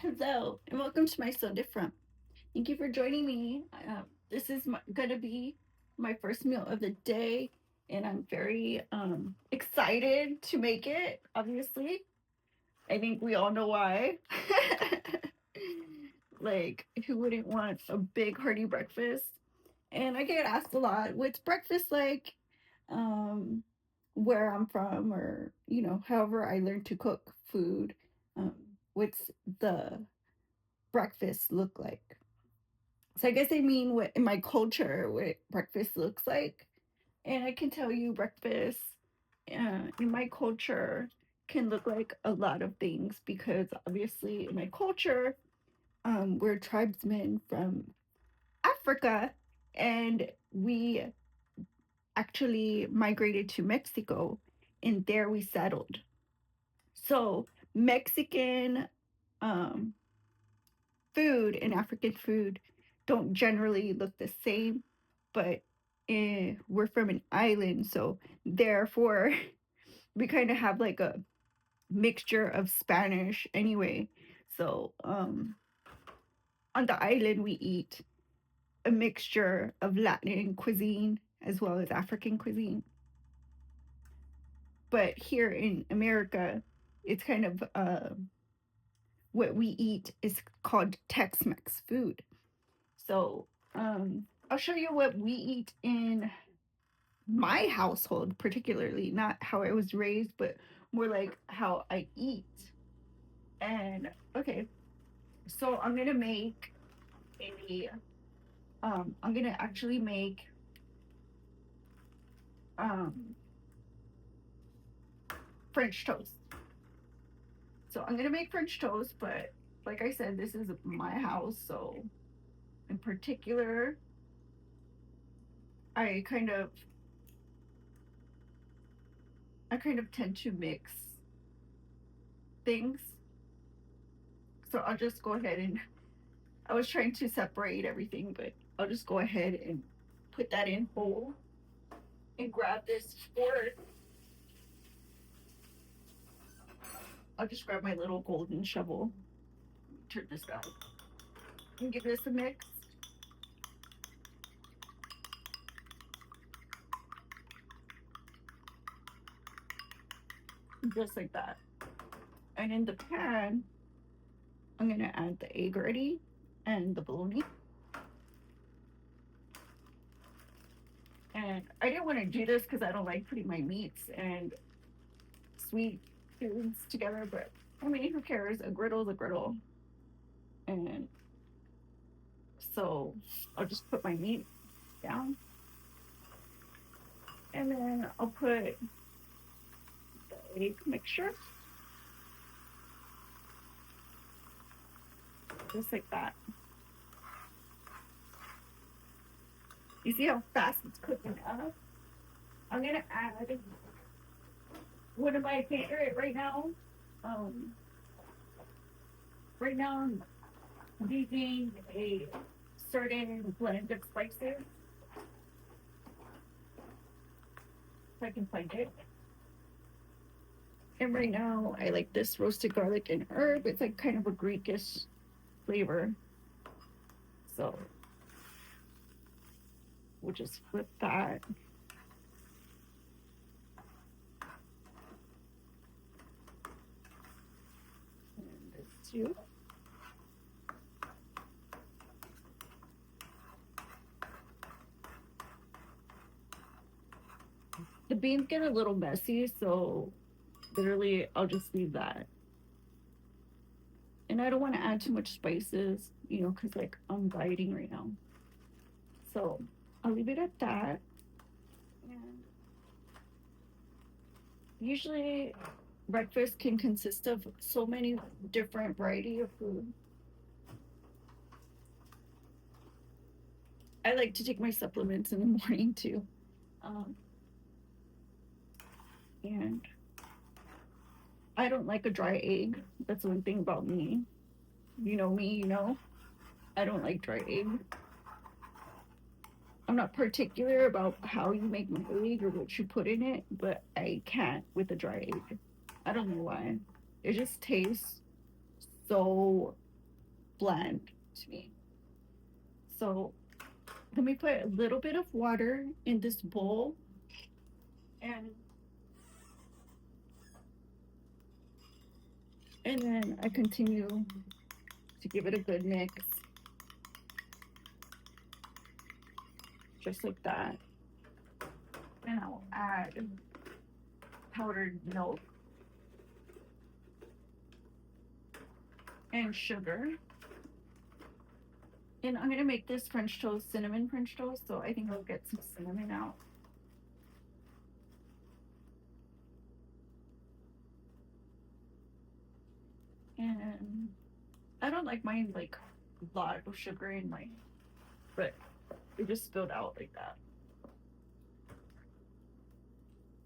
Hello, and welcome to My So Different. Thank you for joining me. This is going to be my first meal of the day, and I'm very excited to make it, obviously. I think we all know why. Like, who wouldn't want a big, hearty breakfast? And I get asked a lot, what's breakfast like? Um, where I'm from, or, however I learned to cook food. What's the breakfast look like? So I guess I mean what in my culture what breakfast looks like. And I can tell you breakfast in my culture can look like a lot of things because obviously in my culture, we're tribesmen from Africa and we actually migrated to Mexico and there we settled. So Mexican um, food and African food don't generally look the same, but we're from an island, so therefore we kind of have like a mixture of Spanish anyway. So on the island we eat a mixture of Latin cuisine as well as African cuisine. But here in America, it's kind of what we eat is called Tex-Mex food. So I'll show you what we eat in my household, particularly, not how I was raised, but more like how I eat. And okay, so a, I'm gonna actually make um, French toast. So I'm gonna make French toast, but like I said, this is my house, so in particular, I kind of tend to mix things. So I'll just go ahead and I was trying to separate everything, but I'll just go ahead and put that in whole and grab this fork. I'll just grab my little golden shovel, turn this down, and give this a mix. Just like that. And in the pan, I'm gonna add the egg ready and the bologna. And I didn't want to do this because I don't like putting my meats and sweet foods together, but I mean, who cares? A griddle is a griddle. And so I'll just put my meat down. And then I'll put the egg mixture, just like that. You see how fast it's cooking up? I'm gonna add one of my favorite right now. Um, right now I'm using a certain blend of spices. If I can find it. And right now I like this roasted garlic and herb. It's like kind of a Greekish flavor. So we'll just flip that. And this too. The beans get a little messy, so literally I'll just leave that. And I don't want to add too much spices, because like I'm dieting right now. So I'll leave it at that. And usually breakfast can consist of so many different variety of food. I like to take my supplements in the morning too. Um, and I don't like a dry egg. That's one thing about me. You know me, I don't like dry egg. I'm not particular about how you make my egg or what you put in it, but I can't with a dry egg. I don't know why. It just tastes so. bland to me. So let me put a little bit of water in this bowl, and then I continue to give it a good mix, just like that. And I'll add powdered milk and sugar. And I'm gonna make this French toast cinnamon French toast, so I think I'll get some cinnamon out. And I don't like mine like a lot of sugar in mine, but it just spilled out like that.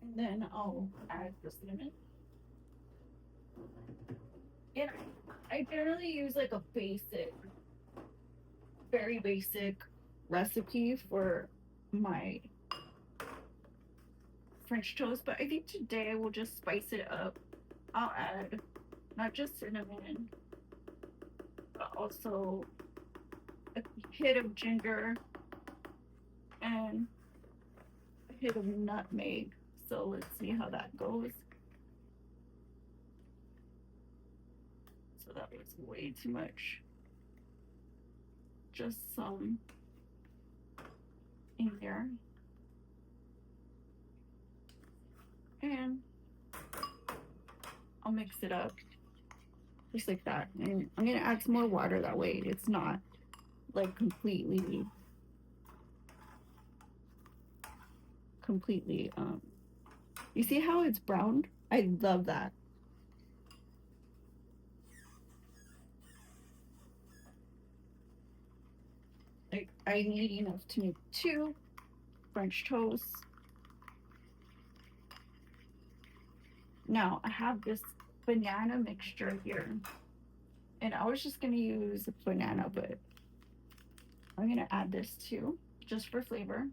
And then I'll add the cinnamon. And I generally use like a basic, very basic recipe for my French toast, but I think today I will just spice it up. I'll add not just cinnamon, but also a hit of ginger and a hit of nutmeg. So let's see how that goes. So that was way too much. Just some in there. And I'll mix it up just like that. And I'm gonna add some more water, that way it's not like completely you see how it's browned? I love that. Like, I need enough to make 2 French toasts. Now I have this banana mixture here, and I was just gonna use banana, but I'm gonna add this too, just for flavor.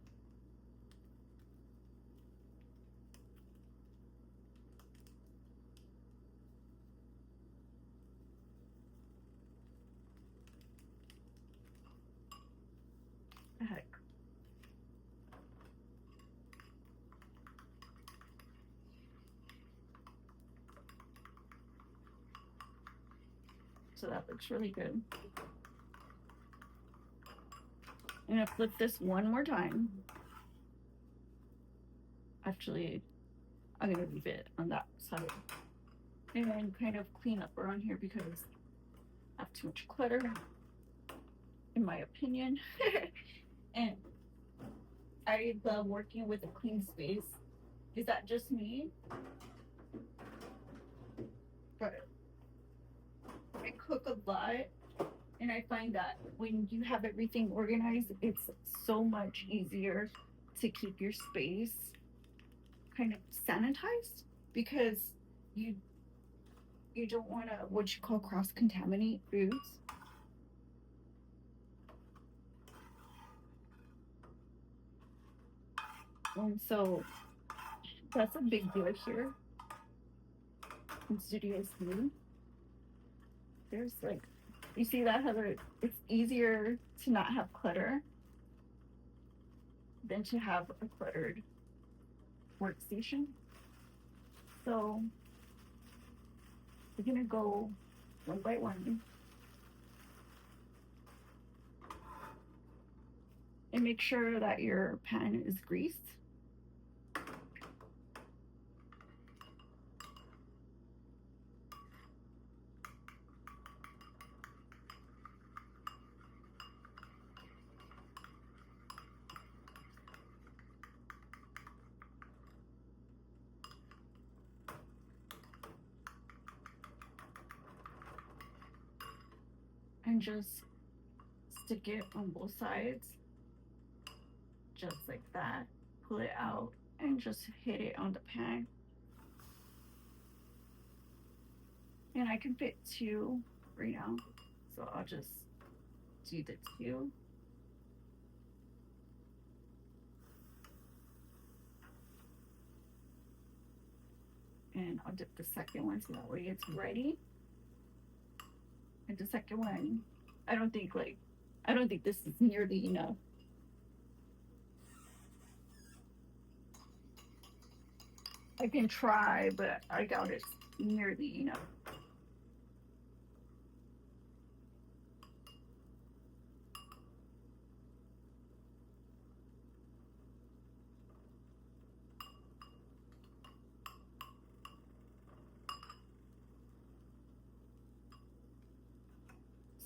The heck. So that looks really good. I'm gonna flip this one more time. Actually, I'm gonna leave it on that side and kind of clean up around here because I have too much clutter, in my opinion. And I love working with a clean space. Is that just me? But I cook a lot, and I find that when you have everything organized, it's so much easier to keep your space kind of sanitized, because you you don't want to what you call cross contaminate foods. And so that's a big deal here in Studio C. There's like, you see that, Heather? It's easier to not have clutter than to have a cluttered workstation. So we're gonna go one by one and make sure that your pan is greased. And just stick it on both sides, just like that. Pull it out and just hit it on the pan. And I can fit 2 right now, so I'll just do the 2. And I'll dip the second one so that way it's ready. And the second one I don't think like I don't think this is nearly enough. I can try, but I doubt it's nearly enough.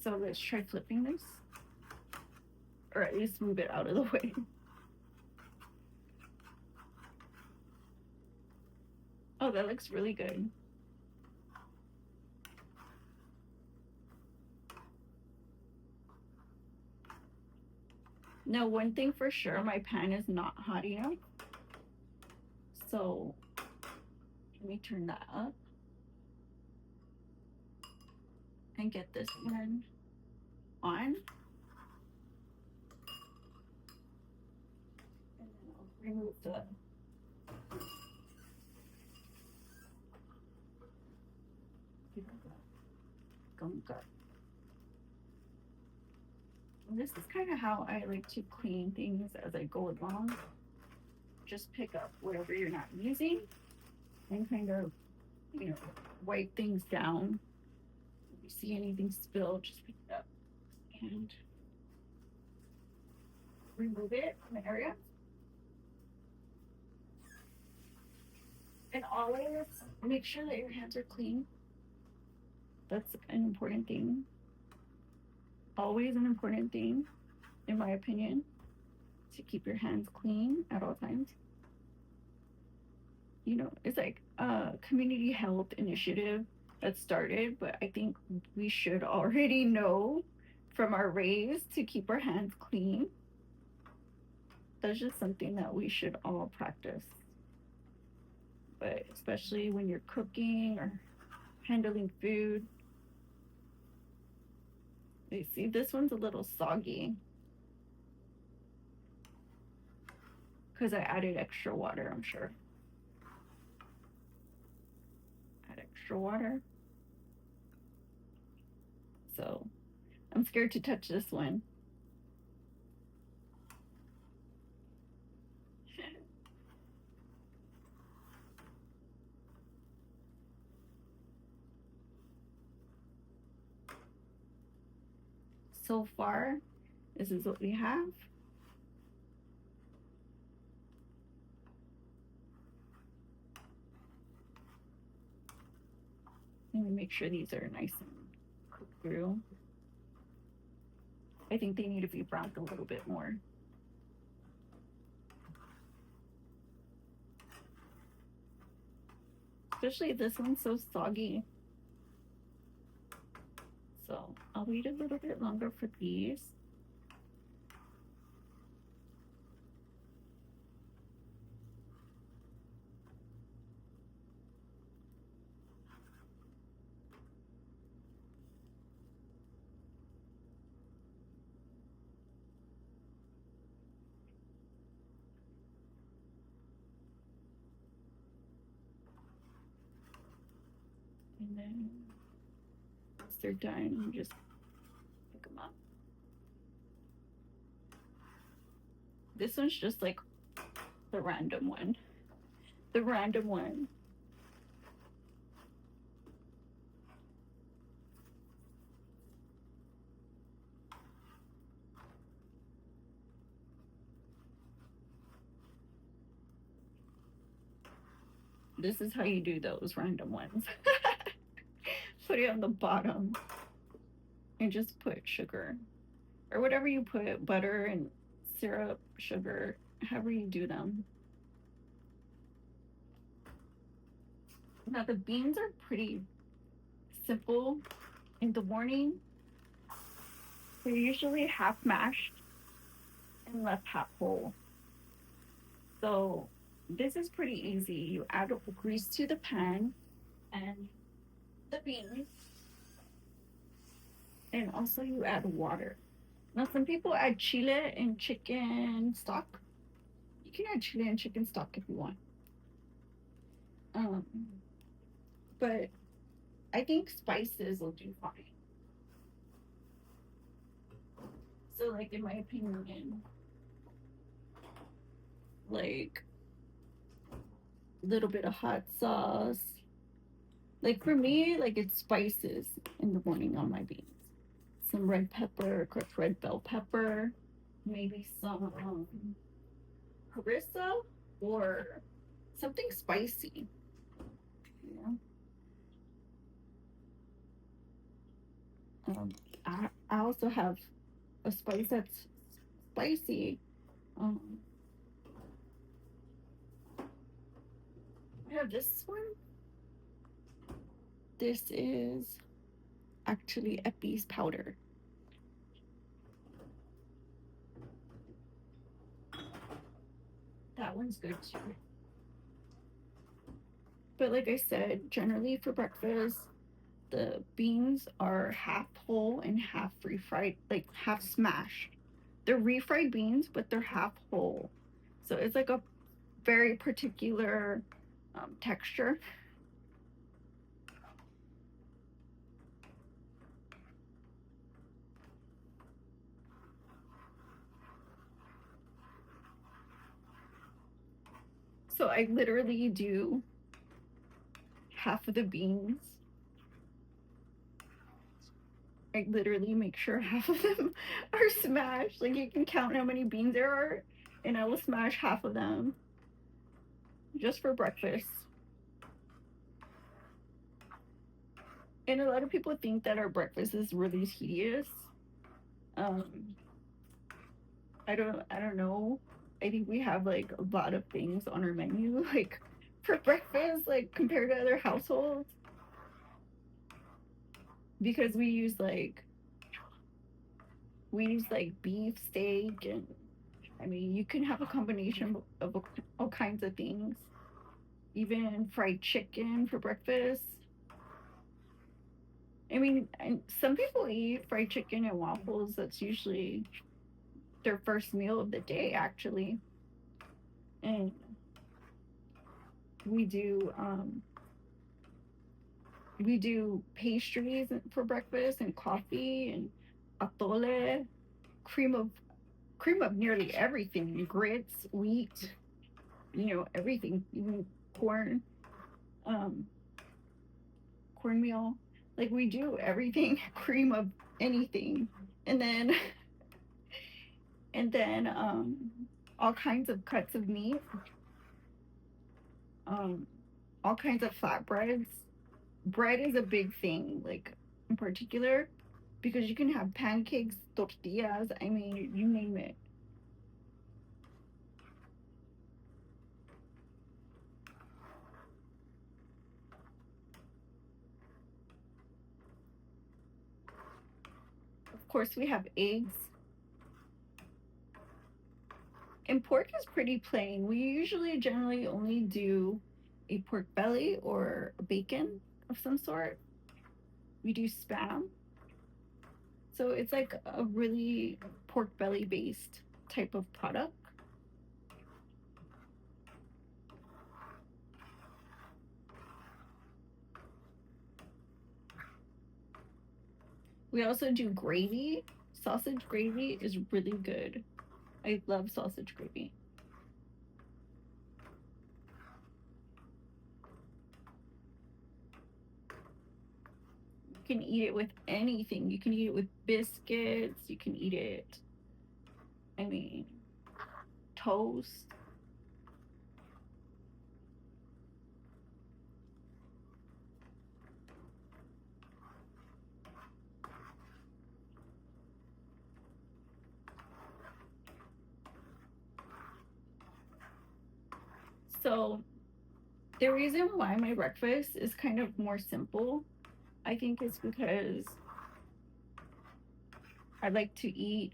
So let's try flipping this, or at least move it out of the way. Oh, that looks really good. Now, one thing for sure, my pan is not hot enough. So let me turn that up and get this one on. And then I'll remove the gunk. This is kind of how I like to clean things as I go along. Just pick up whatever you're not using and kind of, wipe things down. If you see anything spilled, just pick it up and remove it from the area. And always make sure that your hands are clean. That's an important thing. Always an important thing, in my opinion, to keep your hands clean at all times. It's like a community health initiative that started, but I think we should already know from our raise to keep our hands clean. That's just something that we should all practice. But especially when you're cooking or handling food. You see, this one's a little soggy because I added extra water, I'm sure. Add extra water. So I'm scared to touch this one. So far, this is what we have. Let me make sure these are nice and cooked through. I think they need to be browned a little bit more. Especially this one's so soggy. So I'll wait a little bit longer for these. And then once they're done, you just pick them up. This one's just like the random one. The random one. This is how you do those random ones. Put it on the bottom and just put sugar or whatever you put, butter and syrup, sugar, however you do them. Now the beans are pretty simple in the morning. They're usually half mashed and left half whole. So this is pretty easy. You add grease to the pan and the beans, and also you add water. Now some people add chile and chicken stock. You can add chile and chicken stock if you want. Um, but I think spices will do fine. like, in my opinion, like a little bit of hot sauce. Like for me, like it's spices in the morning on my beans. Some red pepper, crushed red bell pepper, maybe some harissa or something spicy. You know, I also have a spice that's spicy. Um, I have this one. This is actually Epi's powder. That one's good too. But like I said, generally for breakfast, the beans are half whole and half refried, like half smashed. They're refried beans, but they're half whole. So it's like a very particular texture. So I literally do half of the beans. I literally make sure half of them are smashed. Like you can count how many beans there are, and I will smash half of them just for breakfast. And a lot of people think that our breakfast is really tedious. Um, I don't know. I think we have like a lot of things on our menu, like for breakfast, like compared to other households, because we use like beef steak, and I mean you can have a combination of all kinds of things, even fried chicken for breakfast. I mean, and some people eat fried chicken and waffles. That's usually their first meal of the day, actually. And we do we do pastries for breakfast and coffee and atole, cream of cream of nearly everything, grits, wheat, everything, even corn, um, cornmeal. Like we do everything, cream of anything, and then and then all kinds of cuts of meat, um, all kinds of flatbreads. Bread is a big thing, like in particular, because you can have pancakes, tortillas. I mean, you name it. Of course, we have eggs, and pork is pretty plain. We usually generally only do a pork belly or a bacon of some sort. We do spam, so it's like a really pork belly based type of product. We also do gravy. Sausage gravy is really good. I love sausage gravy. You can eat it with anything. You can eat it with biscuits. You can eat it, I mean, toast. So, the reason why my breakfast is kind of more simple, I think, is because I like to eat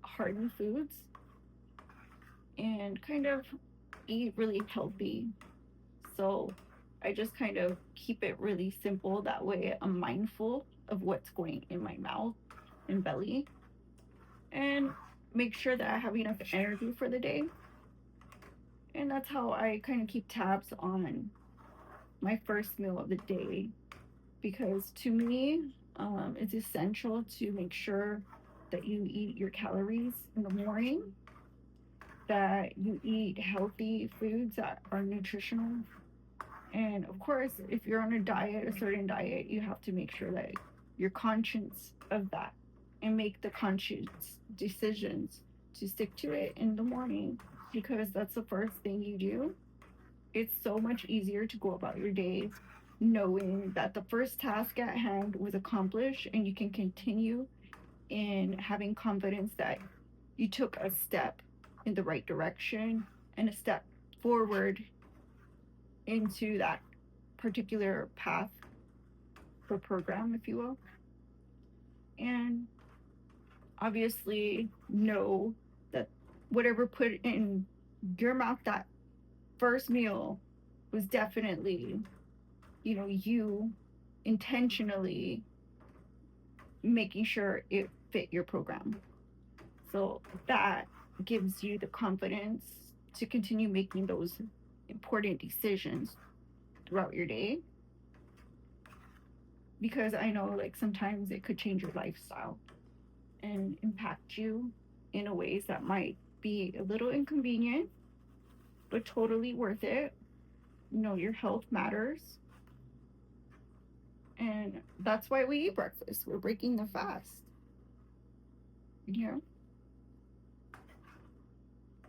hearty foods and kind of eat really healthy. So, I just kind of keep it really simple. That way, I'm mindful of what's going in my mouth and belly, and make sure that I have enough energy for the day. And that's how I kind of keep tabs on my first meal of the day, because to me, it's essential to make sure that you eat your calories in the morning, that you eat healthy foods that are nutritional. And of course, if you're on a diet, a certain diet, you have to make sure that you're conscious of that and make the conscious decisions to stick to it in the morning, because that's the first thing you do. It's so much easier to go about your day knowing that the first task at hand was accomplished, and you can continue in having confidence that you took a step in the right direction and a step forward into that particular path or program, if you will. And obviously, know that whatever put in your mouth that first meal was definitely, you intentionally making sure it fit your program. So that gives you the confidence to continue making those important decisions throughout your day, because I know like sometimes it could change your lifestyle and impact you in a ways that might be a little inconvenient, but totally worth it. Your health matters. And that's why we eat breakfast. We're breaking the fast. You know,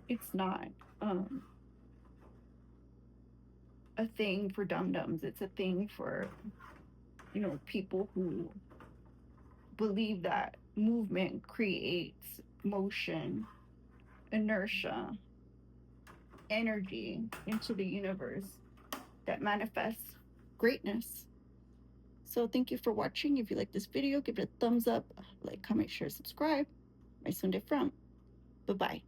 it's not um, a thing for dum dums. It's a thing for, people who believe that movement creates motion, inertia, energy into the universe that manifests greatness. So thank you for watching. If you like this video, give it a thumbs up, like, comment, share, subscribe. My Sunday from. Bye-bye.